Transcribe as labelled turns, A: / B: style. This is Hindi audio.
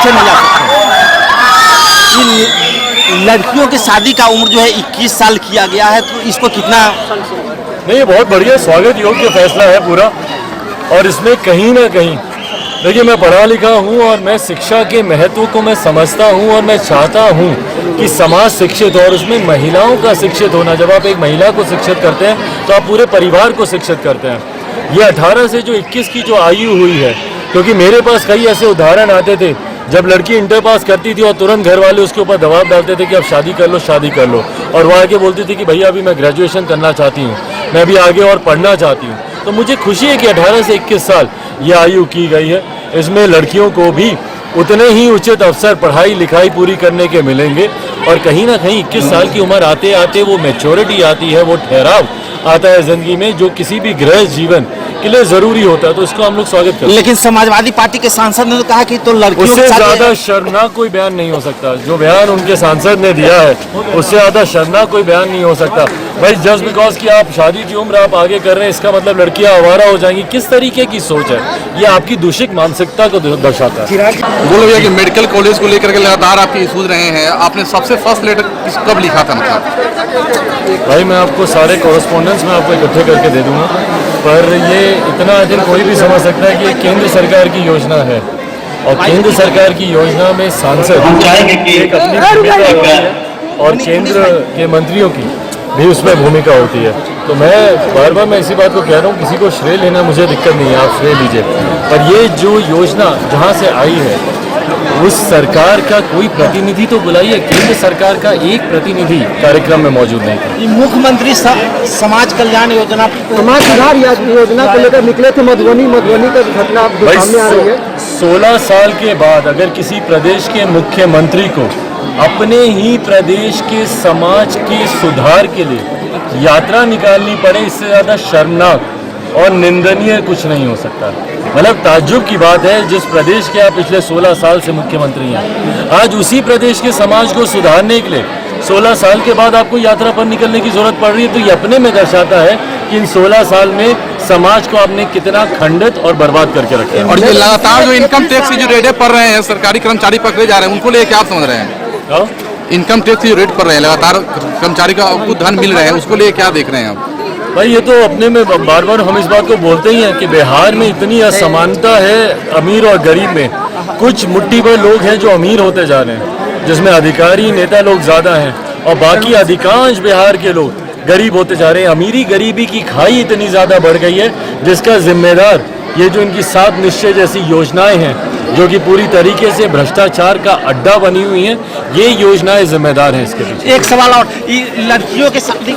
A: पीछे नहीं जा सकते। इन लड़कियों की शादी का उम्र जो है 21 साल किया गया है, तो इसको कितना?
B: नहीं, ये बहुत बढ़िया स्वागत योग्य फैसला है पूरा। और इसमें कहीं ना कहीं देखिए, मैं पढ़ा लिखा हूँ और मैं शिक्षा के महत्व को मैं समझता हूँ और मैं चाहता हूँ कि समाज शिक्षित हो, और उसमें महिलाओं का शिक्षित होना। जब आप एक महिला को शिक्षित करते हैं तो आप पूरे परिवार को शिक्षित करते हैं। ये 18 से जो 21 की जो आयु हुई है, क्योंकि मेरे पास कई ऐसे उदाहरण आते थे जब लड़की इंटर पास करती थी और तुरंत घर वाले उसके ऊपर दबाव डालते थे कि अब शादी कर लो, शादी कर लो, और वो आगे बोलती थी कि भैया अभी मैं ग्रेजुएशन करना चाहती हूँ, मैं अभी आगे और पढ़ना चाहती हूँ। तो मुझे खुशी है कि 18 से 21 साल ये आयु की गई है। इसमें लड़कियों को भी उतने ही उचित अवसर पढ़ाई लिखाई पूरी करने के मिलेंगे, और कहीं ना कहीं 21 साल की उम्र आते आते वो मैच्योरिटी आती है, वो ठहराव आता है ज़िंदगी में, जो किसी भी गृह जीवन के लिए ज़रूरी होता है। तो इसको हम लोग स्वागत करते हैं।
A: लेकिन समाजवादी पार्टी के सांसद ने तो कहा कि तो लड़कियों
B: उससे ज़्यादा शर्मनाक कोई बयान नहीं हो सकता। जो बयान उनके सांसद ने दिया है उससे ज़्यादा शर्मनाक कोई बयान नहीं हो सकता। भाई, जस्ट बिकॉज कि आप शादी की उम्र आप आगे कर रहे हैं, इसका मतलब लड़कियां आवारा हो जाएंगी? किस तरीके की सोच है ये? आपकी दूषित मानसिकता को दर्शाता है।
C: बोलो भैया कि मेडिकल कॉलेज को लेकर के लगातार आप सूझ रहे हैं, आपने सबसे फर्स्ट लेटर कब लिखा था? मतलब
B: भाई, मैं आपको सारे कॉरेस्पॉन्डेंस में आपको इकट्ठे करके दे दूंगा, पर ये इतना दिन कोई भी समझ सकता है कि ये केंद्र सरकार की योजना है, और केंद्र सरकार की योजना में सांसद एक अपनी भूमिका होती है और केंद्र के मंत्रियों की भी उसमें भूमिका होती है। तो मैं बार इसी बात को कह रहा हूँ, किसी को श्रेय लेना मुझे दिक्कत नहीं है, आप श्रेय लीजिए, पर ये जो योजना जहाँ से आई है उस सरकार का कोई प्रतिनिधि तो बुलाइए। केंद्र सरकार का एक प्रतिनिधि कार्यक्रम में मौजूद नहीं था।
A: मुख्यमंत्री समाज कल्याण योजना,
D: समाज सुधार योजना को लेकर निकले थे मधुबनी का घटना सामने आ रही है।
B: 16 साल के बाद अगर किसी प्रदेश के मुख्यमंत्री को अपने ही प्रदेश के समाज के सुधार के लिए यात्रा निकालनी पड़े, इससे ज़्यादा शर्मनाक और निंदनीय कुछ नहीं हो सकता। मतलब ताज्जुब की बात है, जिस प्रदेश के आप पिछले 16 साल से मुख्यमंत्री हैं, आज उसी प्रदेश के समाज को सुधारने के लिए 16 साल के बाद आपको यात्रा पर निकलने की जरूरत पड़ रही है। तो ये अपने में दर्शाता है कि इन 16 साल में समाज को आपने कितना खंडित और बर्बाद करके रखा है।
C: और ये लगातार जो इनकम टैक्स की जो रेडें पड़ रहे हैं, सरकारी कर्मचारी पकड़े जा रहे हैं, उनको लेकर क्या आप समझ रहे हैं? इनकम टैक्स की जो रेट पड़ रहे हैं, लगातार कर्मचारी का आपको धन मिल रहा है, उसको लेकर क्या देख रहे हैं आप?
B: भाई, ये तो अपने में बार बार हम इस बात को बोलते ही हैं कि बिहार में इतनी असमानता है अमीर और गरीब में। कुछ मुट्ठी भर लोग हैं जो अमीर होते जा रहे हैं, जिसमें अधिकारी नेता लोग ज़्यादा हैं, और बाकी अधिकांश बिहार के लोग गरीब होते जा रहे हैं। अमीरी गरीबी की खाई इतनी ज़्यादा बढ़ गई है, जिसका जिम्मेदार ये जो इनकी 7 निश्चय जैसी योजनाएं हैं, जो कि पूरी तरीके से भ्रष्टाचार का अड्डा बनी हुई हैं, ये योजनाएं जिम्मेदार हैं इसके पीछे।
A: एक सवाल और, लड़कियों के शादी